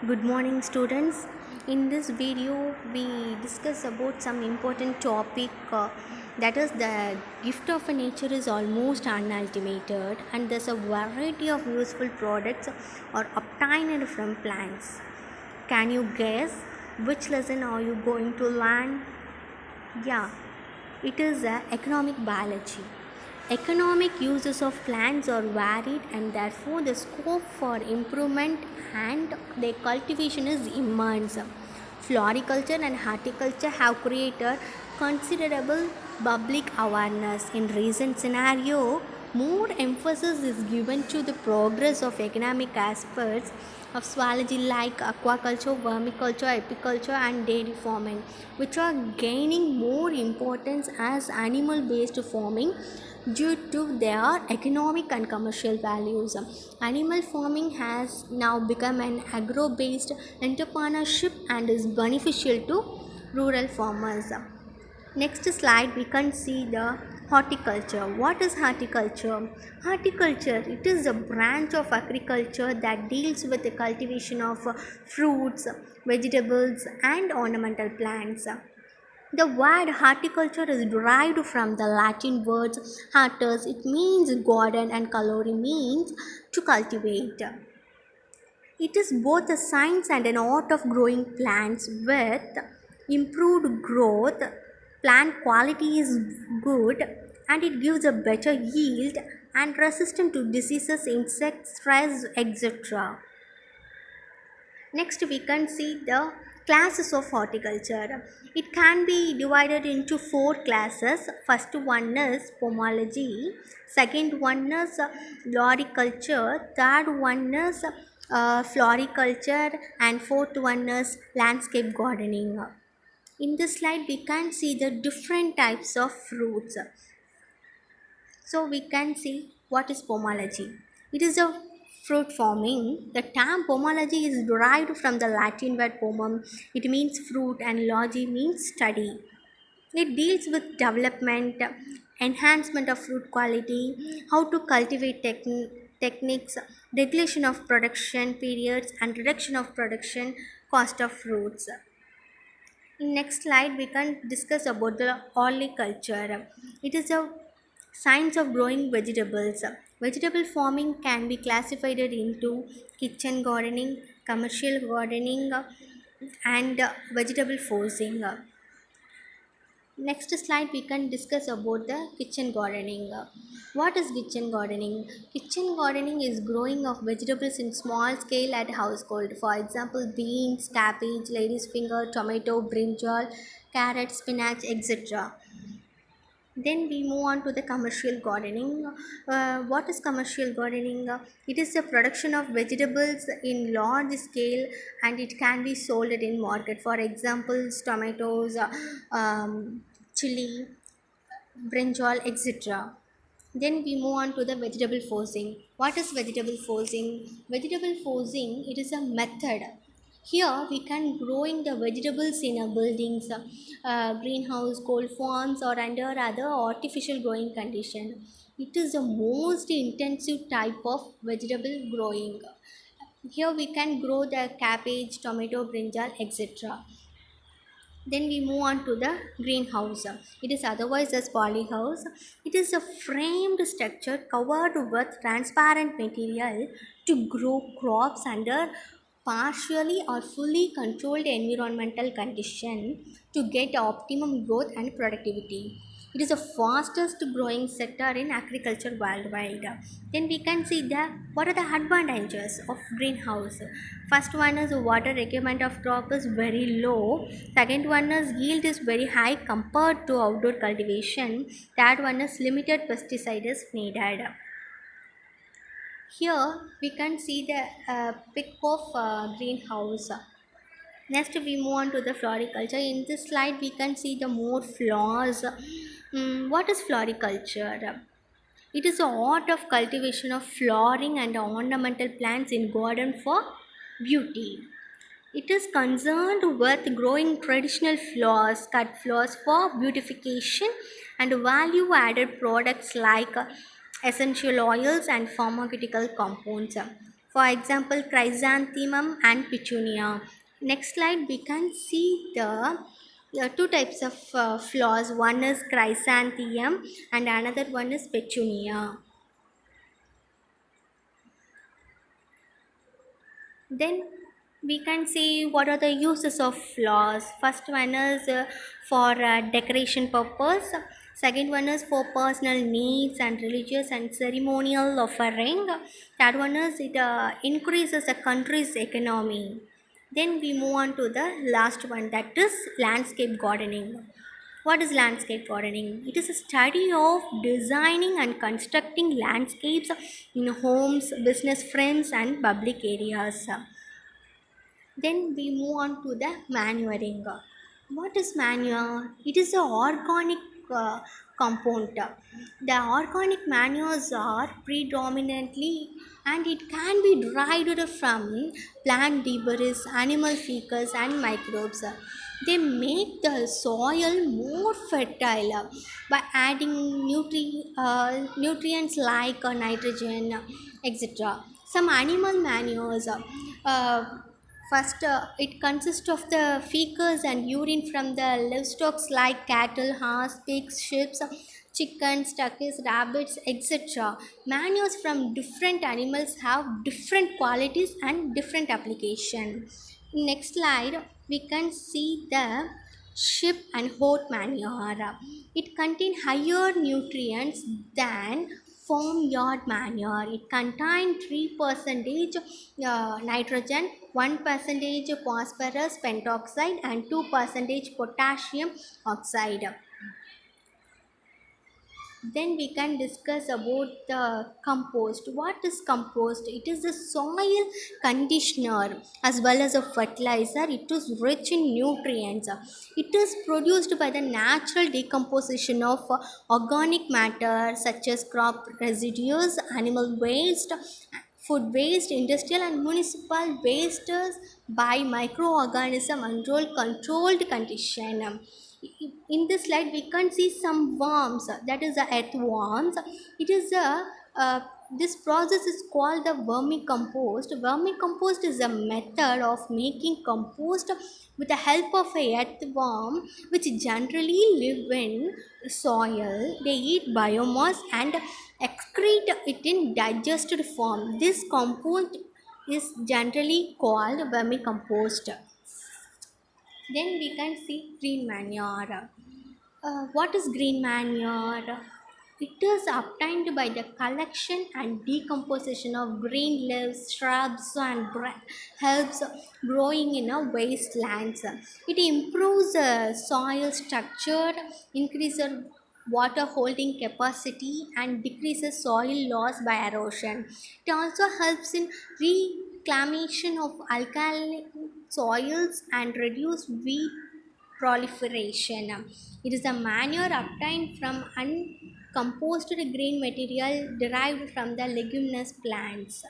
Good morning, students. In this video, we discuss about some important topic that is the gift of nature is almost unultimated, and there's a variety of useful products are obtained from plants. Can you guess which lesson are you going to learn? Yeah, it is economic biology. Economic uses of plants are varied and therefore the scope for improvement and their cultivation is immense. Floriculture and horticulture have created considerable public awareness. In recent scenario, more emphasis is given to the progress of economic aspects of zoology like aquaculture, vermiculture, apiculture, and dairy farming, which are gaining more importance as animal based farming due to their economic and commercial values. Animal farming has now become an agro based entrepreneurship and is beneficial to rural farmers. Next slide we can see the horticulture. What is horticulture? Horticulture, it is a branch of agriculture that deals with the cultivation of fruits, vegetables and ornamental plants. The word horticulture is derived from the Latin words hortus, it means garden, and colore means to cultivate. It is both a science and an art of growing plants with improved growth. Plant quality is good and it gives a better yield and resistant to diseases, insects, stress, etc. Next, we can see the classes of horticulture. It can be divided into four classes. First one is pomology, second one is floriculture, third one is floriculture, and fourth one is landscape gardening. In this slide, we can see the different types of fruits. So we can see what is pomology. It is a fruit farming. The term pomology is derived from the Latin word pomum. It means fruit and logy means study. It deals with development, enhancement of fruit quality, how to cultivate techniques, regulation of production periods and reduction of production cost of fruits. In next slide, we can discuss about the horticulture. It is a science of growing vegetables. Vegetable farming can be classified into kitchen gardening, commercial gardening, and vegetable foraging. Next slide, we can discuss about the kitchen gardening. What is kitchen gardening? Kitchen gardening is growing of vegetables in small scale at household. For example, beans, cabbage, lady's finger, tomato, brinjal, carrot, spinach, etc. Then we move on to the commercial gardening. What is commercial gardening? It is the production of vegetables in large scale and it can be sold in market. For example, tomatoes, chili, brinjal, etc. Then we move on to the vegetable forcing. What is vegetable forcing? Vegetable forcing, it is a method. Here we can growing the vegetables in a buildings, greenhouse, cold farms or under other artificial growing condition. It is the most intensive type of vegetable growing. Here we can grow the cabbage, tomato, brinjal, etc. Then we move on to the greenhouse. It is otherwise as polyhouse. It is a framed structure covered with transparent material to grow crops under partially or fully controlled environmental condition to get optimum growth and productivity. It is the fastest growing sector in agriculture worldwide. Then we can see the what are the advantages of greenhouse. First one is water requirement of crop is very low. Second one is yield is very high compared to outdoor cultivation. Third one is limited pesticide is needed. Here we can see the pic of greenhouse. Next we move on to the floriculture. In this slide we can see the more flowers. What is floriculture? It is the art of cultivation of flowering and ornamental plants in garden for beauty. It is concerned with growing traditional flowers, cut flowers for beautification and value added products like essential oils and pharmaceutical compounds. For example, chrysanthemum and petunia. Next slide, we can see the two types of flowers. One is chrysanthemum and another one is petunia. Then we can see what are the uses of flowers. First one is for decoration purpose. Second one is for personal needs and religious and ceremonial offering. Third one is it increases a country's economy. Then we move on to the last one, that is landscape gardening. What is landscape gardening? It is a study of designing and constructing landscapes in homes, business friends, and public areas. Then we move on to the manuring. What is manure? It is an organic compound. The organic manures are predominantly and it can be derived from plant debris, animal feces, and microbes. They make the soil more fertile by adding nutrients like nitrogen, etc. Some animal manures. First, it consists of the feces and urine from the livestock like cattle, horse, pigs, sheep, chickens, turkeys, rabbits, etc. Manures from different animals have different qualities and different application. Next slide, we can see the sheep and goat manure. It contains higher nutrients than farmyard manure. It contains 3% nitrogen, 1% phosphorus pentoxide, and 2% potassium oxide. Then we can discuss about the compost. What is compost? It is a soil conditioner as well as a fertilizer. It is rich in nutrients. It is produced by the natural decomposition of organic matter such as crop residues, animal waste, food waste, industrial and municipal wastes by microorganism under controlled condition. In this slide we can see some worms, that is the earthworms. It is a this process is called the vermicompost. Vermicompost is a method of making compost with the help of a earthworm which generally live in soil. They eat biomass and excrete it in digested form. This compost is generally called vermicompost. Then we can see green manure. What is green manure? It is obtained by the collection and decomposition of green leaves, shrubs, and herbs growing in a wastelands. It improves soil structure, increases water holding capacity, and decreases soil loss by erosion. It also helps in reclamation of alkaline soils and reduce weed proliferation. It is a manure obtained from uncomposted green material derived from the leguminous plants.